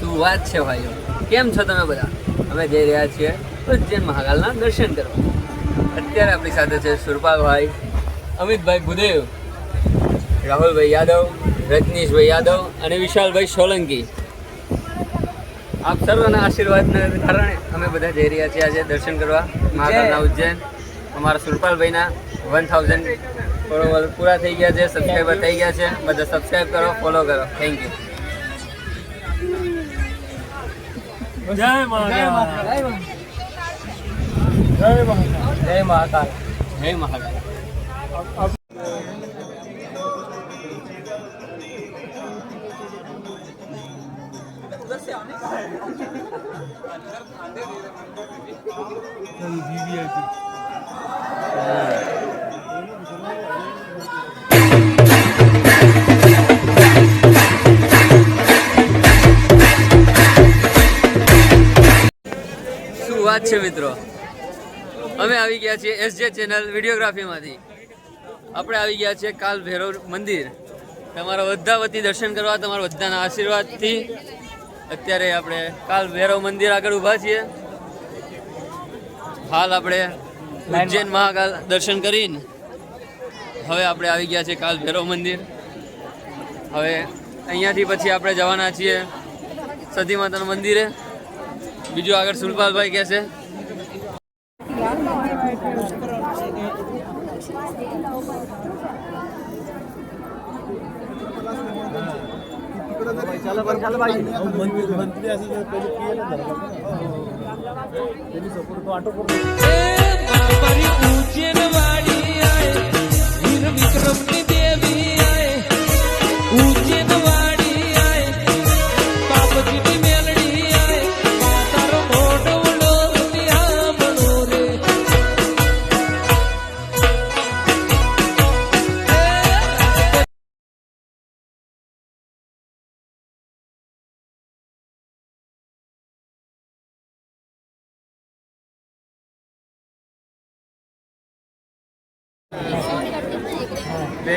શું વાત છે ભાઈઓ, કેમ છો તમે બધા? અમે જઈ રહ્યા છીએ ઉજ્જૈન મહાકાલના દર્શન કરવા. અત્યારે આપણી સાથે છે સુરપાલભાઈ, અમિતભાઈ ભુદેવ, રાહુલભાઈ યાદવ, રજનીશભાઈ યાદવ અને વિશાલભાઈ સોલંકી. આપ સર્વના આશીર્વાદના કારણે અમે બધા જઈ રહ્યા છીએ આજે દર્શન કરવા મહાકાલના ઉજ્જૈન. અમારા સુરપાલભાઈના 1000 ફોલોવર પૂરા થઈ ગયા છે, સબસ્ક્રાઈબર થઈ ગયા છે. બધા સબસ્ક્રાઈબ કરો, ફોલો કરો. Thank you. જય મહાકાલ. જય મહાકાલ. જય મહાકાલ. શું વાત છે મિત્રો, અમે આવી ગયા છીએ SJ ચેનલ વિડીયોગ્રાફીમાંથી. આપણે આવી ગયા છીએ કાલ ભૈરવ મંદિર તમારા બધા વતી દર્શન કરવા, તમારા બધાના આશીર્વાદથી. અત્યારે આપણે કાલ ભૈરવ મંદિર આગળ ઊભા છીએ. હાલ આપણે ઉજ્જૈન મહાકાલ દર્શન કરીને હવે આપણે આવી ગયા છીએ કાલ ભૈરવ મંદિર. હવે અહીંયાથી પછી આપણે જવાના છીએ સતી માતાના મંદિરે. બીજું આગળ સુરપાલભાઈ કહે છે.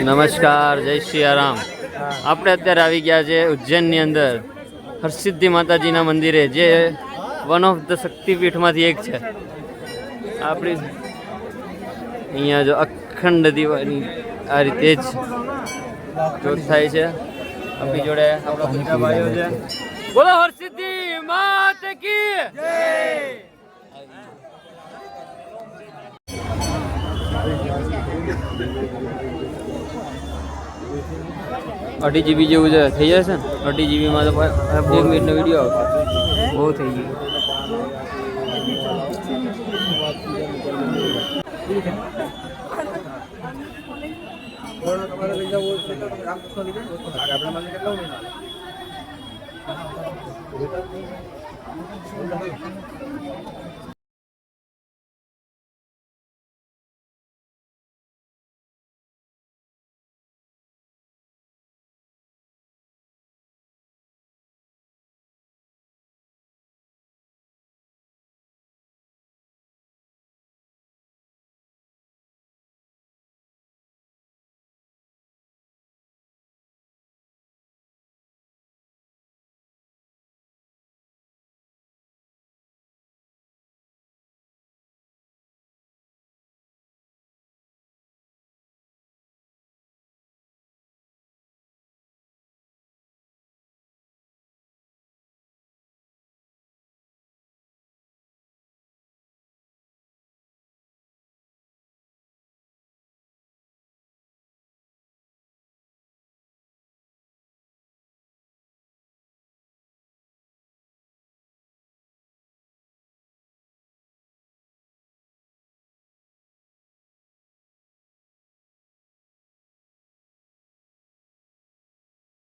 નમસ્કાર, જય સિયારામ. આપણે અત્યારે આવી ગયા છે ઉજ્જૈનની અંદર હરસિદ્ધિ માતાજીના મંદિરે, જે વન ઓફ ધ શક્તિપીઠમાંથી એક છે. આપણી અહીંયા જો અખંડ દિવાળી આ રીતે જ જોત થાય છે. આપણી જોડે આપણા બધા ભાઈઓ છે. બોલો હરસિદ્ધિ માત કી જય. 2 GB જેવું છે, થઈ જશે ને? 2 GB માં તો 2 મિનિટનો વિડીયો આવશે. બહુ થઈ ગયું.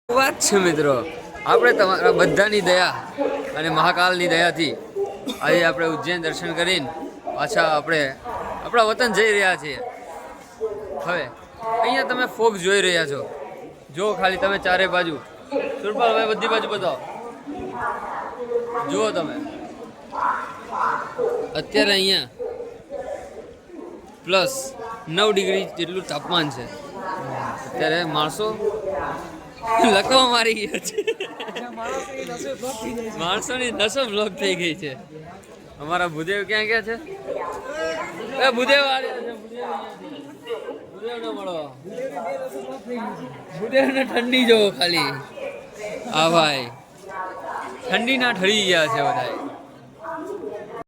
વાત છે મિત્રો, આપણે તમારા બધાની દયા અને મહાકાલની દયાથી આજે આપણે ઉજ્જૈન દર્શન કરીને પાછા આપણે આપણા વતન જઈ રહ્યા છીએ. હવે અહીંયા તમે ફોગ જોઈ રહ્યા છો. જો ખાલી તમે ચારે બાજુ, સુરપાલભાઈ બધી બાજુ બતાવો. જુઓ તમે, અત્યારે અહીંયા +9 ડિગ્રી જેટલું તાપમાન છે. અત્યારે માણસો લકવા મારી ગયો છે માણસોની નસો બ્લોક થઈ ગઈ છે અમારા ભૂદેવ ક્યાં ગયા છે એ ભૂદેવ આવ્યા છે ભૂદેવને મળો ભૂદેવને ઠંડી જોવો ખાલી હા ભાઈ ઠંડીના ઠરી ગયા છે બધા